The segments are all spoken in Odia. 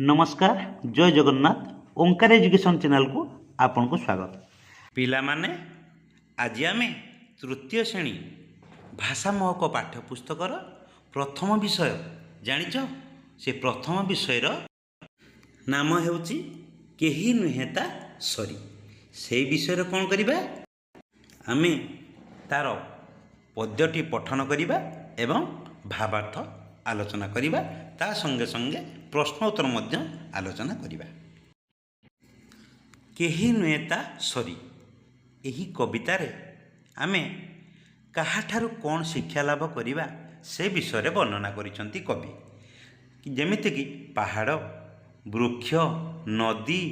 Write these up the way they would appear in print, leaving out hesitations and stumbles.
नमस्कार जय जगन्नाथ ओंकार एजुकेशन चैनल को आपन को स्वागत। पिला माने आज आम तृतीय श्रेणी भाषा महक पाठ्यपुस्तकर प्रथम विषय जानिच से प्रथम विषयर नाम हेउची केही नुहेता सरी। से विषय कौन करिबा आमे तार पद्यटी पठन करिबा एवं भावार्थ आलोचना करिबा ता संगे संगे प्रश्न उत्तर मध्य आलोचना करिबा। केही नुहेता सरी एही कवितारे आमे काहाठारु कौन शिक्षा लाभ करिबा से विषय वर्णना करिसंती कवि। जेमिति कि पहाड़ वृक्ष नदी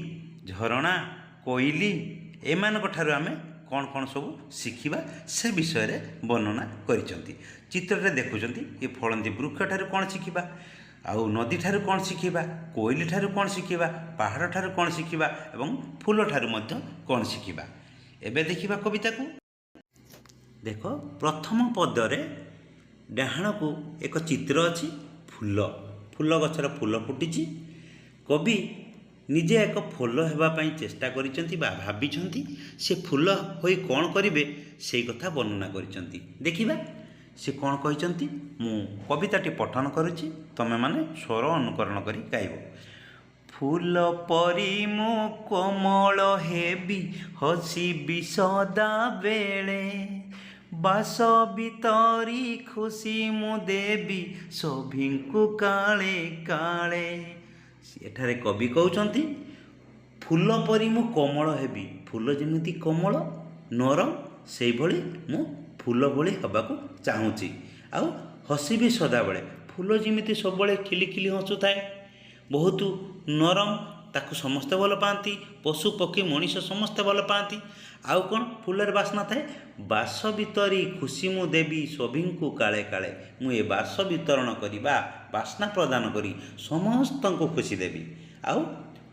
झरणा कोइली एमानक ठारु आमे कौन कौन सब शिखिबा से विषय वर्णना करिसंती। चित्ररे देखुचंती ये फलंती वृक्ष ठारु कौन शिखिबा आउ नदी ठारु कौन शिखिबा कोइली ठारु कौन शिखिबा पहाड़ ठारु कौन शिखिबा एवं फूल ठारु मध्य कौन शिखिबा। एबे देखिबा कविता को देख प्रथम पदरे डाहाण को एक चित्र अछि फूल फूल गछर फूल फुटिछि। कवि निजे एक फूल हेबा पई चेष्टा करिसंती बा भाबिसंती से फूल होई कौन करिवे से कथा वर्णना करिसंती। देखिबा से कौन कहिसंती मु कविताटी पठन करुछि तमे माने स्वर अनुकरण करी गाइबो। फूल परी मु कोमल हेबी हसिबि सदा बेले बास बितरी खुशी मु देवी सभिंकु काले काले। एठारे कवि कहउचंती फूल परी मु कोमल हेबी फूल जेमिति कोमल नरम सेई भली मु फूल भली हबाकू चाहूँची आउ हसिबि सदाबले फूल जेमिति सबले खिली खिली हसुଥାଏ बहुत नरम ताकू समस्ते भल पाती पशु पक्षी मनीष समस्ते भल पाती आउ कौन फूलर बास्ना थाए बास भितरी खुशी मु देवी सभिंकु काले काले मु ए बास वितरण करिबा बास्ना प्रदान करी समस्त को खुशी देवी आउ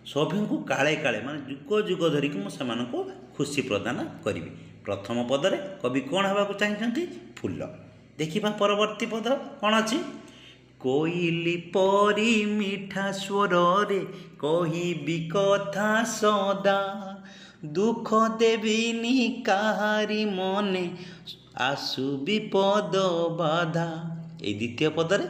सभिंकु काले काले माने जुग जुग धरिक मु सेमानकु खुशी प्रदान करी। प्रथम पदरे कवि कौन हवा चाहिए फूल। देखिबा परवर्ती पद कौन अच्छी कोइली परी मीठा स्वर रे कहिबी कथा सदा दुख देविनी काहारी मने आसु विपद बाधा। ए द्वितीय पदरे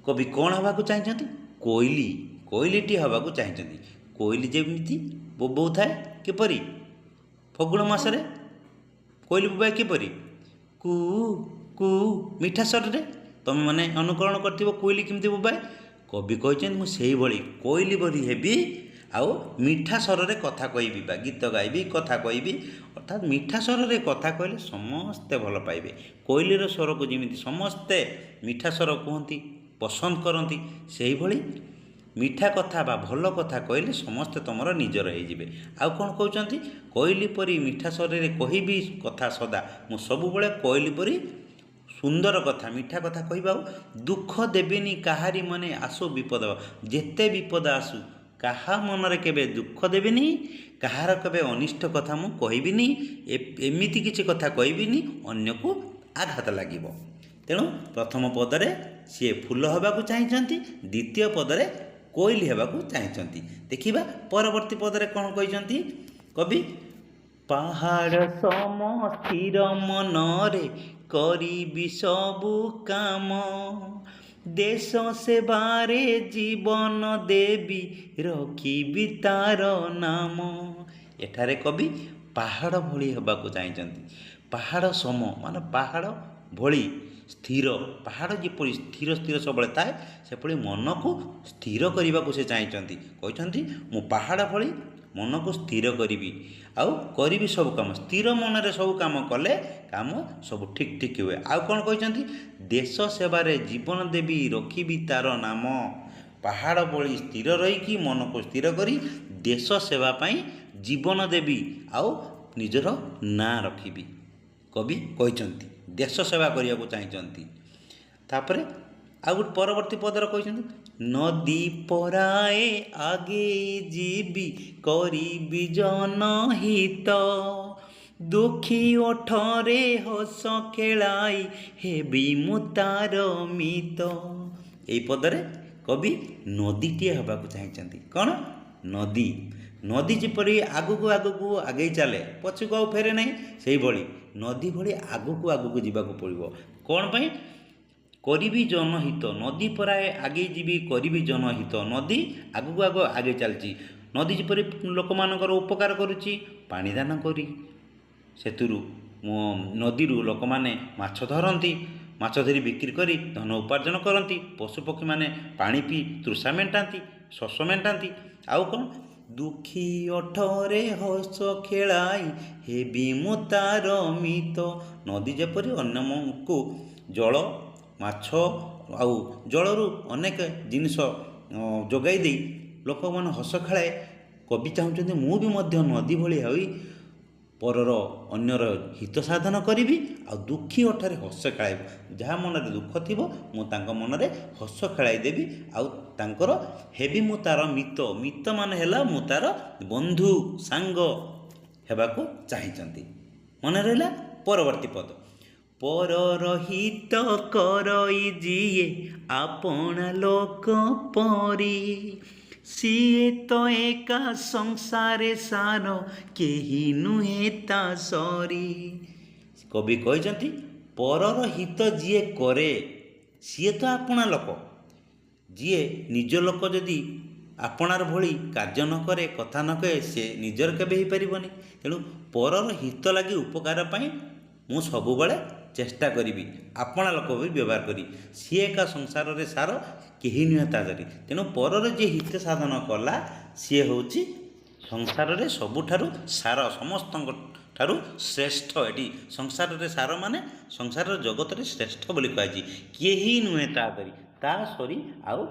कवि कौन हवा चाहिए कोइली कोइलीटी हवा चाहिए। कोइली जेमिति बोबौ थाए किपरि फगुण मासरे कोइली बोबाए किपरि कु कु मीठा स्वर रे तुम मैंने अनुकरण कर कोइली केमती बोबाए कवि कहते मुझे भली कोइली भरी हेबी आउ मीठा स्वर रे कथा कहबी बा गीत गाइबी कथा कहबी अर्थात मीठा स्वर रे कथा कहले समस्ते भल पाइबे। कोइलीर स्वर को जमी समस्ते मीठा स्वर कहती पसंद करती से भली मीठा कथा बा भल कथा कहले समस्ते तुमर निजर होइजिबे। आउ कौन कहउचंती कोइली परी मीठा स्वर रे कहबी कथा सदा मु सबुबले कोइली परी सुंदर कथा मीठा कथा कहबा दुख देविनी काहारी मने आसो विपद जेते विपद आसु काहा मनरे केबे दुख देविनी काहार केबे अनिष्ट कथा मु कहबिनी एमिति किछि कथा कहबिनी अन्य को आघात लागिबो। तेणु प्रथम पदरे सी फूल हवाकू चाहिए द्वितीय पदरे कोइली हवाकू चाहिए। देखिबा परवर्ती पदरे कौन कहते कवि पहाड़ सम स्थिर मनरे करिबि सबु काम देश सेवारे जीवन देवी रखिबि तार नाम। एठारे कवि पहाड़ भली हवाकू चाहिए। पहाड़ सम माने पहाड़ भली स्थिर पहाड़ जिपरि स्थिर स्थिर सबले थाए सेपरि मन को स्थिर करने को से चाहते कहते मु पहाड़ भली मन को स्थिर करी आउ करी सब काम स्थिर मन रे सब काम कले काम सब ठीक ठीक हुए। आउ कौन कहते देश सेवारे जीवन देवी रखिबि तार नाम पहाड़ भली स्थिर रहीकि मन को स्थिर करी देश सेवा पाई जीवन देवी आउ निजर ना रखिबि कवि कहते देश सेवा करने को चाहिए। तापरे आउ गोटे परवर्ती पदर कहते नदी पराए आगे जीवी करिबि जनहित दुखी ओठरे हस खेलाई हेबी मु तार मित। यही पदरे କବି ନଦୀଟିଏ ହେବାକୁ ଚାହିଁଛନ୍ତି। କ'ଣ? ନଦୀ। ନଦୀ ଯେପରି ଆଗକୁ ଆଗକୁ ଆଗେଇ ଚାଲେ, ପଛକୁ ଆଉ ଫେରେ ନାହିଁ, ସେଇଭଳି ନଦୀ ଭଳି ଆଗକୁ ଆଗକୁ ଯିବାକୁ ପଡ଼ିବ। କ'ଣ ପାଇଁ? କରିବି ଜନହିତ। ନଦୀ ପରାଏ ଆଗେଇ ଯିବି, କରିବି ଜନହିତ। ନଦୀ ଆଗକୁ ଆଗକୁ ଆଗେଇ ଚାଲିଛି। ନଦୀ ଯେପରି ଲୋକମାନଙ୍କର ଉପକାର କରୁଛି ପାଣିଦାନ କରି, ସେଥିରୁ ନଦୀରୁ ଲୋକମାନେ ମାଛ ଧରନ୍ତି, ମାଛ ଧରି ବିକ୍ରି କରି ଧନ ଉପାର୍ଜନ କରନ୍ତି। ପଶୁପକ୍ଷୀମାନେ ପାଣି ପିଇ ତୃଷା ମେଣ୍ଟାନ୍ତି, ଶୋଷ ମେଣ୍ଟାନ୍ତି। ଆଉ କ'ଣ? ଦୁଃଖୀ ଓଠରେ ହସ ଖେଳାଇ ହେବି ମୁଁ ତାର ମିତ। ନଦୀ ଯେପରି ଅନ୍ୟକୁ ଜଳ, ମାଛ ଆଉ ଜଳରୁ ଅନେକ ଜିନିଷ ଯୋଗାଇ ଦେଇ ଲୋକମାନେ ହସ ଖେଳାଏ, କବି ଚାହୁଁଛନ୍ତି ମୁଁ ବି ମଧ୍ୟ ନଦୀ ଭଳି ହୋଇ ପରର ଅନ୍ୟର ହିତ ସାଧନ କରିବି, ଆଉ ଦୁଃଖୀ ଓଠରେ ହସ ଖେଳାଇବ। ଯାହା ମନରେ ଦୁଃଖ ଥିବ ମୁଁ ତାଙ୍କ ମନରେ ହସ ଖେଳାଇ ଦେବି, ଆଉ ତାଙ୍କର ହେବି ମୁଁ ତାର ମିତ। ମିତ ମାନେ ହେଲା ମୁଁ ତାର ବନ୍ଧୁ ସାଙ୍ଗ ହେବାକୁ ଚାହିଁଛନ୍ତି। ମନେ ରହିଲା ପରବର୍ତ୍ତୀ ପଦ। ପରର ହିତ କରଇ ଯିଏ ଆପଣା ଲୋକ ପରି, ସିଏ ତ ଏକା ସଂସାରେ ସାର, କେହି ନୁହେଁ ତା ସରି। କବି କହିଛନ୍ତି ପରର ହିତ ଯିଏ କରେ ସିଏ ତ ଆପଣା ଲୋକ। ଯିଏ ନିଜ ଲୋକ ଯଦି ଆପଣାର ଭଳି କାର୍ଯ୍ୟ ନ କରେ, କଥା ନ କହେ, ସେ ନିଜର କେବେ ହେଇପାରିବନି। ତେଣୁ ପରର ହିତ ଲାଗି ଉପକାର ପାଇଁ ମୁଁ ସବୁବେଳେ ଚେଷ୍ଟା କରିବି, ଆପଣା ଲୋକ ବି ବ୍ୟବହାର କରି। ସିଏ ଏକା ସଂସାରରେ ସାର, କେହି ନୁହେଁ ତା ଧରି। ତେଣୁ ପରର ଯିଏ ହିତ ସାଧନ କଲା ସିଏ ହେଉଛି ସଂସାରରେ ସବୁଠାରୁ ସାର, ସମସ୍ତଙ୍କ ଠାରୁ ଶ୍ରେଷ୍ଠ। ଏଠି ସଂସାରରେ ସାର ମାନେ ସଂସାରର ଜଗତରେ ଶ୍ରେଷ୍ଠ ବୋଲି କୁହାଯାଇଛି। କେହି ନୁହେଁ ତା ଧରି, ତା ସରି ଆଉ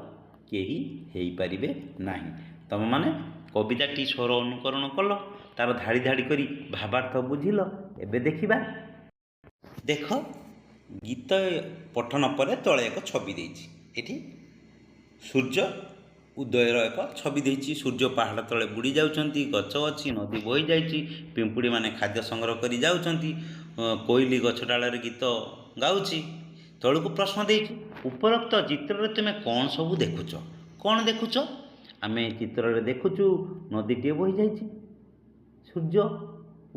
କେହି ହେଇପାରିବେ ନାହିଁ। ତୁମେମାନେ କବିତାଟି ସ୍ୱର ଅନୁକରଣ କଲ, ତାର ଧାଡ଼ି ଧାଡ଼ି କରି ଭାବାର୍ଥ ବୁଝିଲ। ଏବେ ଦେଖିବା। ଦେଖ, ଗୀତ ପଠନ ପରେ ତଳେ ଏକ ଛବି ଦେଇଛି। ଏଠି ସୂର୍ଯ୍ୟ ଉଦୟର ଏକ ଛବି ଦେଇଛି। ସୂର୍ଯ୍ୟ ପାହାଡ଼ ତଳେ ବୁଡ଼ି ଯାଉଛନ୍ତି, ଗଛ ଅଛି, ନଦୀ ବହି ଯାଇଛି, ପିମ୍ପୁଡ଼ିମାନେ ଖାଦ୍ୟ ସଂଗ୍ରହ କରି ଯାଉଛନ୍ତି, କୋଇଲି ଗଛ ଡାଳରେ ଗୀତ ଗାଉଛି। ତଳକୁ ପ୍ରଶ୍ନ ଦେଇଛି, ଉପରୋକ୍ତ ଚିତ୍ରରେ ତୁମେ କ'ଣ ସବୁ ଦେଖୁଛ? କ'ଣ ଦେଖୁଛ? ଆମେ ଚିତ୍ରରେ ଦେଖୁଛୁ ନଦୀଟିଏ ବହି ଯାଇଛି, ସୂର୍ଯ୍ୟ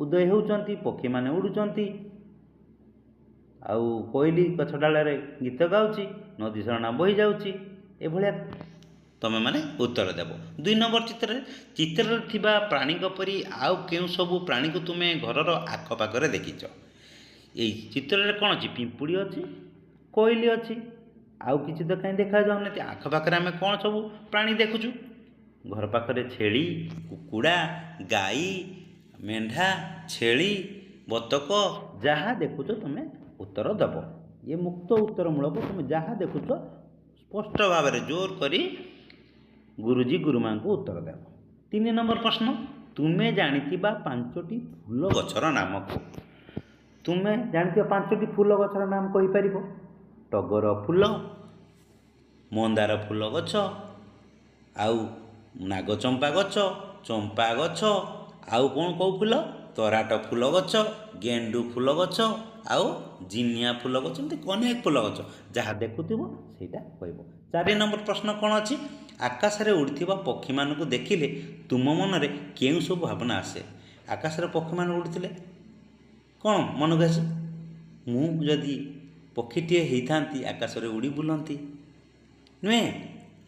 ଉଦୟ ହେଉଛନ୍ତି, ପକ୍ଷୀମାନେ ଉଡ଼ୁଛନ୍ତି, ଆଉ କୋଇଲି ଗଛ ଡାଳରେ ଗୀତ ଗାଉଛି, ନଦୀ ଝରଣା ବହି ଯାଉଛି। ଏଭଳିଆ ତୁମେମାନେ ଉତ୍ତର ଦେବ। 2 ନମ୍ବର ଚିତ୍ରରେ, ଚିତ୍ରରେ ଥିବା ପ୍ରାଣୀଙ୍କ ପରି ଆଉ କେଉଁ ସବୁ ପ୍ରାଣୀକୁ ତୁମେ ଘରର ଆଖପାଖରେ ଦେଖିଛ? ଏଇ ଚିତ୍ରରେ କ'ଣ ଅଛି? ପିମ୍ପୁଡ଼ି ଅଛି, କୋଇଲି ଅଛି, ଆଉ କିଛି ତ କାହିଁ ଦେଖାଯାଉନାହାନ୍ତି। ଆଖପାଖରେ ଆମେ କ'ଣ ସବୁ ପ୍ରାଣୀ ଦେଖୁଛୁ? ଘର ପାଖରେ ଛେଳି, କୁକୁଡ଼ା, ଗାଈ, ମେଣ୍ଢା, ଛେଳି, ବତକ, ଯାହା ଦେଖୁଛ ତୁମେ ଉତ୍ତର ଦେବ। ଇଏ ମୁକ୍ତ ଉତ୍ତରମୂଳକ। ତୁମେ ଯାହା ଦେଖୁଛ ସ୍ପଷ୍ଟ ଭାବରେ ଜୋର କରି ଗୁରୁଜୀ ଗୁରୁମାଙ୍କୁ ଉତ୍ତର ଦେବ। 3 ନମ୍ବର ପ୍ରଶ୍ନ, ତୁମେ ଜାଣିଥିବା 5ଟି ଫୁଲ ଗଛର ନାମ କୁହ। ତୁମେ ଜାଣିଥିବା 5ଟି ଫୁଲ ଗଛର ନାମ କହିପାରିବ? ଟଗର ଫୁଲ, ମନ୍ଦାର ଫୁଲ ଗଛ, ଆଉ ନାଗଚମ୍ପା ଗଛ, ଚମ୍ପା ଗଛ, ଆଉ କ'ଣ କେଉଁ ଫୁଲ? ତରାଟ ଫୁଲ ଗଛ, ଗେଣ୍ଡୁ ଫୁଲ ଗଛ, ଆଉ ଜିନିଆ ଫୁଲ ଗଛ, ଏମିତି ଅନେକ ଫୁଲ ଗଛ। ଯାହା ଦେଖୁଥିବ ସେଇଟା କହିବ। 4 ନମ୍ବର ପ୍ରଶ୍ନ କ'ଣ ଅଛି? ଆକାଶରେ ଉଡ଼ିଥିବା ପକ୍ଷୀମାନଙ୍କୁ ଦେଖିଲେ ତୁମ ମନରେ କେଉଁ ସବୁ ଭାବନା ଆସେ? ଆକାଶରେ ପକ୍ଷୀମାନେ ଉଡ଼ୁଥିଲେ କ'ଣ ମନକୁ ଆସେ? ମୁଁ ଯଦି ପକ୍ଷୀଟିଏ ହେଇଥାନ୍ତି, ଆକାଶରେ ଉଡ଼ି ବୁଲନ୍ତି, ନୁହେଁ?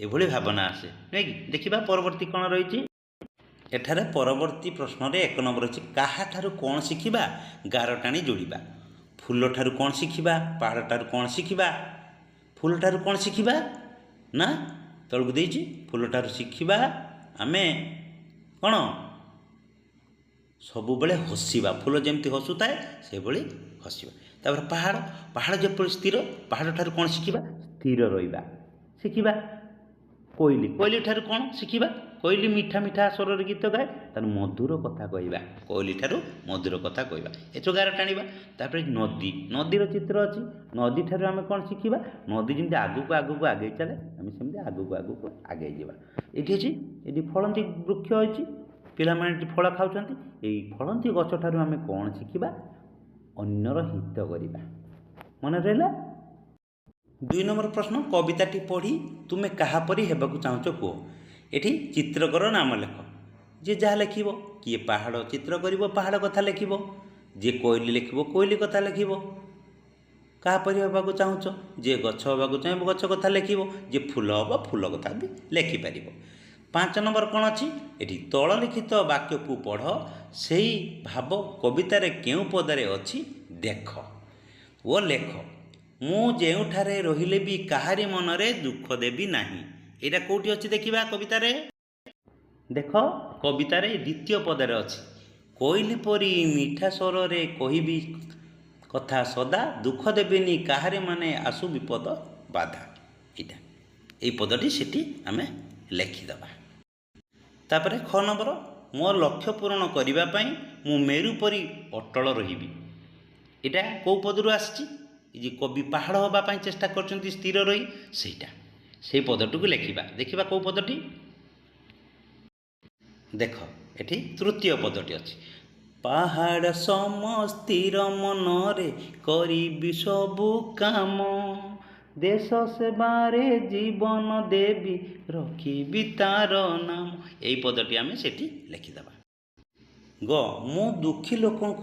ଏଭଳି ଭାବନା ଆସେ, ନୁହେଁ କି? ଦେଖିବା ପରବର୍ତ୍ତୀ କ'ଣ ରହିଛି। ଏଠାରେ ପରବର୍ତ୍ତୀ ପ୍ରଶ୍ନରେ 1 ନମ୍ବର ଅଛି, କାହାଠାରୁ କ'ଣ ଶିଖିବା? ଗାର ଟାଣି ଯୋଡ଼ିବା। ଫୁଲଠାରୁ କ'ଣ ଶିଖିବା? ପାହାଡ଼ଠାରୁ କ'ଣ ଶିଖିବା? ଫୁଲଠାରୁ କ'ଣ ଶିଖିବା? ନା ତଳକୁ ଦେଇଛି, ଫୁଲଠାରୁ ଶିଖିବା ଆମେ କ'ଣ? ସବୁବେଳେ ହସିବା। ଫୁଲ ଯେମିତି ହସୁଥାଏ ସେଭଳି ହସିବା। ତାପରେ ପାହାଡ଼, ପାହାଡ଼ ଯେପରି ସ୍ଥିର, ପାହାଡ଼ଠାରୁ କ'ଣ ଶିଖିବା? ସ୍ଥିର ରହିବା ଶିଖିବା। କୋଇଲି, କୋଇଲି ଠାରୁ କ'ଣ ଶିଖିବା? କୋଇଲି ମିଠା ମିଠା ସ୍ୱରରେ ଗୀତ ଗାଏ, ତାର ମଧୁର କଥା କହିବା। କୋଇଲି ଠାରୁ ମଧୁର କଥା କହିବା, ଏଥିରୁ ଗାର ଟାଣିବା। ତାପରେ ନଦୀ, ନଦୀର ଚିତ୍ର ଅଛି। ନଦୀ ଠାରୁ ଆମେ କ'ଣ ଶିଖିବା? ନଦୀ ଯେମିତି ଆଗକୁ ଆଗକୁ ଆଗେଇ ଚାଲେ, ଆମେ ସେମିତି ଆଗକୁ ଆଗକୁ ଆଗେଇ ଯିବା। ଏଠି ଅଛି, ଏଠି ଫଳନ୍ତି ବୃକ୍ଷ ଅଛି, ପିଲାମାନେ ଏଠି ଫଳ ଖାଉଛନ୍ତି। ଏଇ ଫଳନ୍ତି ଗଛ ଠାରୁ ଆମେ କ'ଣ ଶିଖିବା? ଅନ୍ୟର ହିତ କରିବା। ମନେ ରହିଲା? ଦୁଇ ନମ୍ବର ପ୍ରଶ୍ନ, କବିତାଟି ପଢ଼ି ତୁମେ କାହାପରି ହେବାକୁ ଚାହୁଁଛ କୁହ। ଏଠି ଚିତ୍ରକର ନାମ ଲେଖ। ଯିଏ ଯାହା ଲେଖିବ, କିଏ ପାହାଡ଼ ଚିତ୍ର କରିବ ପାହାଡ଼ କଥା ଲେଖିବ, ଯିଏ କୋଇଲି ଲେଖିବ କୋଇଲି କଥା ଲେଖିବ। କାହାପରି ହେବାକୁ ଚାହୁଁଛ, ଯିଏ ଗଛ ହେବାକୁ ଚାହିଁବ ଗଛ କଥା ଲେଖିବ, ଯିଏ ଫୁଲ ହେବ ଫୁଲ କଥା ବି ଲେଖିପାରିବ। 5 ନମ୍ବର କ'ଣ ଅଛି, ଏଠି ତଳ ଲିଖିତ ବାକ୍ୟକୁ ପଢ଼, ସେହି ଭାବ କବିତାରେ କେଉଁ ପଦରେ ଅଛି ଦେଖ ଓ ଲେଖ। ମୁଁ ଯେଉଁଠାରେ ରହିଲେ ବି କାହାରି ମନରେ ଦୁଃଖ ଦେବି ନାହିଁ। ଏଇଟା କେଉଁଠି ଅଛି ଦେଖିବା କବିତାରେ। ଦେଖ କବିତାରେ ଦ୍ୱିତୀୟ ପଦରେ ଅଛି, କୋଇଲି ପରି ମିଠା ସ୍ୱରରେ କହିବି କଥା ସଦା, ଦୁଃଖ ଦେବିନି କାହାରି ମାନେ ଆସୁ ବିପଦ ବାଧା। ଏଇଟା ଏଇ ପଦଟି ସେଠି ଆମେ ଲେଖିଦେବା। ତାପରେ 6 ନମ୍ବର, ମୋ ଲକ୍ଷ୍ୟ ପୂରଣ କରିବା ପାଇଁ ମୁଁ ମେରୁ ପରି ଅଟଳ ରହିବି। ଏଇଟା କେଉଁ ପଦରୁ ଆସିଛି, ଏ ଯେ କବି ପାହାଡ଼ ହେବା ପାଇଁ ଚେଷ୍ଟା କରୁଛନ୍ତି ସ୍ଥିର ରହି, ସେଇଟା ସେଇ ପଦଟିକୁ ଲେଖିବା। ଦେଖିବା କେଉଁ ପଦଟି। ଦେଖ ଏଠି ତୃତୀୟ ପଦଟି ଅଛି, ପାହାଡ଼ ସମ ସ୍ଥିର ମନରେ କରିବି ସବୁ କାମ, ଦେଶ ସେବାରେ ଜୀବନ ଦେବି ରଖିବି ତାର ନାମ। ଏଇ ପଦଟି ଆମେ ସେଠି ଲେଖିଦେବା। ଗ, ମୁଁ ଦୁଃଖୀ ଲୋକଙ୍କ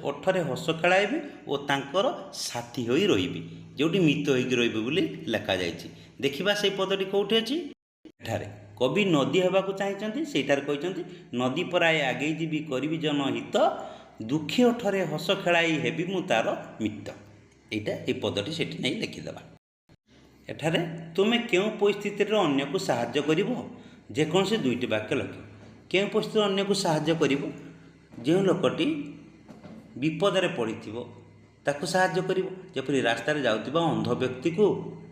ଓଠରେ ହସ ଖେଳାଇବି ଓ ତାଙ୍କର ସାଥୀ ହୋଇ ରହିବି। ଯେଉଁଠି ମିତ ହୋଇକି ରହିବି ବୋଲି ଲେଖାଯାଇଛି। ଦେଖିବା ସେଇ ପଦଟି କେଉଁଠି ଅଛି। ଏଠାରେ କବି ନଦୀ ହେବାକୁ ଚାହିଁଛନ୍ତି, ସେଇଠାରେ କହିଛନ୍ତି ନଦୀ ପରାଏ ଆଗେଇ ଯିବି କରିବି ଜନହିତ, ଦୁଃଖୀ ଓଠରେ ହସ ଖେଳାଇ ହେବି ମୁଁ ତାର ମିତ। ଏଇଟା এই ପଦଟି ସେଠି ନେଇ ଲେଖିଦେବା। ଏଠାରେ ତୁମେ କେଉଁ ପରିସ୍ଥିତିରେ ଅନ୍ୟକୁ ସାହାଯ୍ୟ କରିବ, ଯେକୌଣସି ଦୁଇଟି ବାକ୍ୟ ଲେଖ। କେଉଁ ପରିସ୍ଥିତିରେ ଅନ୍ୟକୁ ସାହାଯ୍ୟ କରିବ, ଯେଉଁ ଲୋକଟି ବିପଦରେ ପଡ଼ିଥିବ ତାକୁ ସାହାଯ୍ୟ କରିବ। ଯେପରି ରାସ୍ତାରେ ଯାଉଥିବା ଅନ୍ଧ ବ୍ୟକ୍ତିକୁ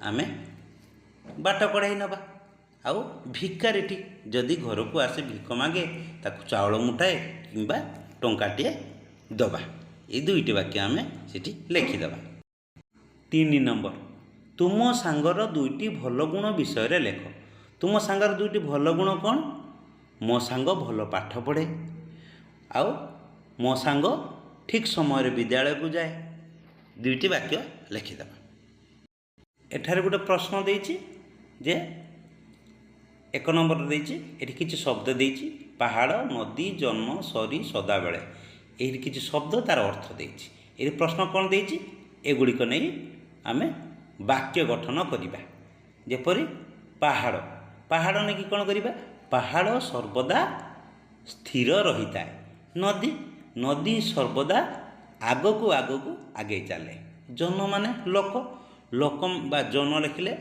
ଆମେ ବାଟ କଢ଼ାଇ ନେବା, ଆଉ ଭିକାରୀଟି ଯଦି ଘରକୁ ଆସି ଭିକ ମାଗେ ତାକୁ ଚାଉଳ ମୁଠାଏ କିମ୍ବା ଟଙ୍କାଟିଏ ଦେବା। এই ଦୁଇଟି ବାକ୍ୟ ଆମେ ସେଠି ଲେଖିଦେବା। 3 ନମ୍ବର, ତୁମ ସାଙ୍ଗର ଦୁଇଟି ଭଲ ଗୁଣ ବିଷୟରେ ଲେଖ। ତୁମ ସାଙ୍ଗର ଦୁଇଟି ଭଲ ଗୁଣ କ'ଣ? ମୋ ସାଙ୍ଗ ଭଲ ପାଠ ପଢ଼େ, ଆଉ ମୋ ସାଙ୍ଗ ଠିକ୍ ସମୟରେ ବିଦ୍ୟାଳୟକୁ ଯାଏ। ଦୁଇଟି ବାକ୍ୟ ଲେଖିଦେବା। ଏଠାରେ ଗୋଟେ ପ୍ରଶ୍ନ ଦେଇଛି ଯେ 1 ନମ୍ବର ଦେଇଛି, ଏଠି କିଛି ଶବ୍ଦ ଦେଇଛି, ପାହାଡ଼ ନଦୀ ଜନ୍ମ ସରି ସଦାବେଳେ। ଏଠି କିଛି ଶବ୍ଦ ତାର ଅର୍ଥ ଦେଇଛି। ଏଠି ପ୍ରଶ୍ନ କ'ଣ ଦେଇଛି, ଏଗୁଡ଼ିକ ନେଇ ଆମେ ବାକ୍ୟ ଗଠନ କରିବା। ଯେପରି ପାହାଡ଼, ପାହାଡ଼ ନେଇକି କ'ଣ କରିବା, ପାହାଡ଼ ସର୍ବଦା ସ୍ଥିର ରହିଥାଏ। ନଦୀ, ନଦୀ ସର୍ବଦା ଆଗକୁ ଆଗକୁ ଆଗେଇ ଚାଲେ। ଜନ ମାନେ ଲୋକ, ଲୋକ ବା ଜନ ଲେଖିଲେ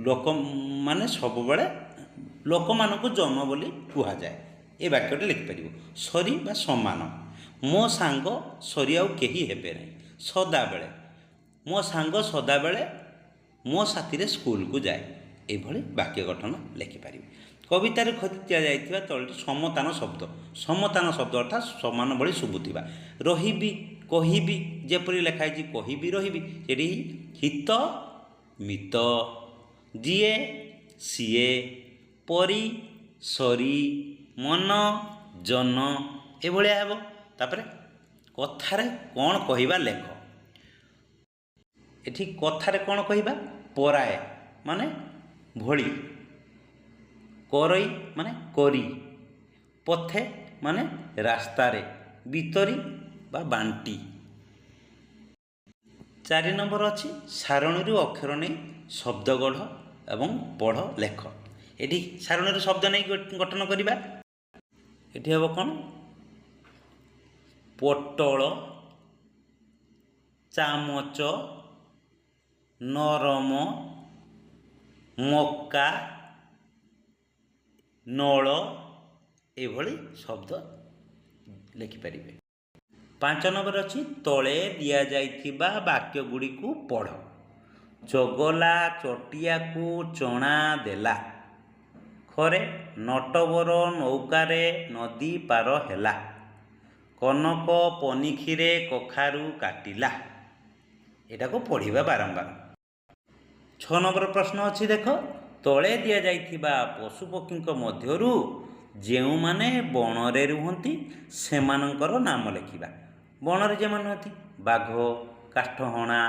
ଲୋକମାନେ ସବୁବେଳେ ଲୋକମାନଙ୍କୁ ଜନ ବୋଲି କୁହାଯାଏ। ଏ ବାକ୍ୟଟି ଲେଖିପାରିବ। ସରି ବା ସମାନ, ମୋ ସାଙ୍ଗ ସରି ଆଉ କେହି ହେବେ ନାହିଁ। ସଦାବେଳେ, ମୋ ସାଙ୍ଗ ସଦାବେଳେ ମୋ ସାଥିରେ ସ୍କୁଲକୁ ଯାଏ। ଏଭଳି ବାକ୍ୟ ଗଠନ ଲେଖିପାରିବେ। କବିତାରେ ଦିଆଯାଇଥିବା ତଳଟି ସମତାନ ଶବ୍ଦ, ସମତାନ ଶବ୍ଦ ଅର୍ଥାତ୍ ସମାନ ଭଳି ଶୁଭୁଥିବା। ରହିବି କହିବି, ଯେପରି ଲେଖାଯାଇଛି କହିବି ରହିବି, ସେଠି ହିତ ମିତ, ଯିଏ ସିଏ, ପରି ସରି, ମନ ଜନ, ଏଭଳିଆ ହେବ। ତାପରେ କଥାରେ କ'ଣ କହିବା ଲେଖ। ଏଠି କଥାରେ କ'ଣ କହିବା, ପରାଏ ମାନେ ଭଳି, କରଇ ମାନେ କରି, ପଥେ ମାନେ ରାସ୍ତାରେ, ଭିତରି ବା ବାଣ୍ଟି। 4 ନମ୍ବର ଅଛି, ସାରଣୀରୁ ଅକ୍ଷର ନେଇ ଶବ୍ଦ ଗଢ଼ ଏବଂ ପଢ଼ ଲେଖ। ଏଠି ସାରଣୀରୁ ଶବ୍ଦ ନେଇ ଗଠନ କରିବା। ଏଠି ହେବ କ'ଣ, ପୋଟଳ, ଚାମଚ, ନରମ, ମକା, ନଳ, ଏଭଳି ଶବ୍ଦ ଲେଖିପାରିବେ। 5 ନମ୍ବର ଅଛି, ତଳେ ଦିଆଯାଇଥିବା ବାକ୍ୟ ଗୁଡ଼ିକୁ ପଢ଼। ଚଗଲା ଚଟିଆକୁ ଚଣା ଦେଲା, ଖରେ ନଟବର ନୌକାରେ ନଦୀ ପାର ହେଲା, କନକ ପନିକିରେ କଖାରୁ କାଟିଲା। ଏଟାକୁ ପଢ଼ିବା ବାରମ୍ବାର। 6 ନମ୍ବର ପ୍ରଶ୍ନ ଅଛି, ଦେଖ ତଳେ ଦିଆଯାଇଥିବା ପଶୁପକ୍ଷୀଙ୍କ ମଧ୍ୟରୁ ଯେଉଁମାନେ ବଣରେ ରୁହନ୍ତି ସେମାନଙ୍କର ନାମ ଲେଖିବା। ବଣରେ ଯେଉଁମାନେ ରୁହନ୍ତି, ବାଘ, କାଠହଣା,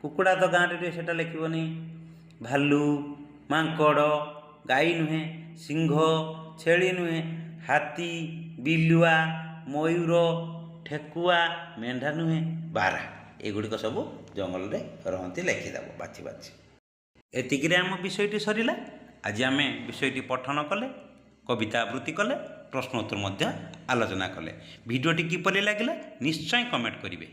କୁକୁଡ଼ା ତ ଗାଁରେ ରୁହେ ସେଟା ଲେଖିବନି। ଭାଲୁ, ମାଙ୍କଡ଼, ଗାଈ ନୁହେଁ, ସିଂହ, ଛେଳି ନୁହେଁ, ହାତୀ, ବିଲୁଆ, ମୟୂର, ଠେକୁଆ, ମେଣ୍ଢା ନୁହେଁ, ବାରା, ଏଗୁଡ଼ିକ ସବୁ ଜଙ୍ଗଲରେ ରହନ୍ତି। ଲେଖିଦେବ ବାଛି ବାଛି। ଏତିକିରେ ଆମ ବିଷୟଟି ସରିଲା। ଆଜି ଆମେ ବିଷୟଟି ପଠନ କଲେ, କବିତା ଆବୃତ୍ତି କଲେ, ପ୍ରଶ୍ନ ଉତ୍ତର ମଧ୍ୟ ଆଲୋଚନା କଲେ। ଭିଡ଼ିଓଟି କିପରି ଲାଗିଲା ନିଶ୍ଚୟ କମେଣ୍ଟ କରିବେ।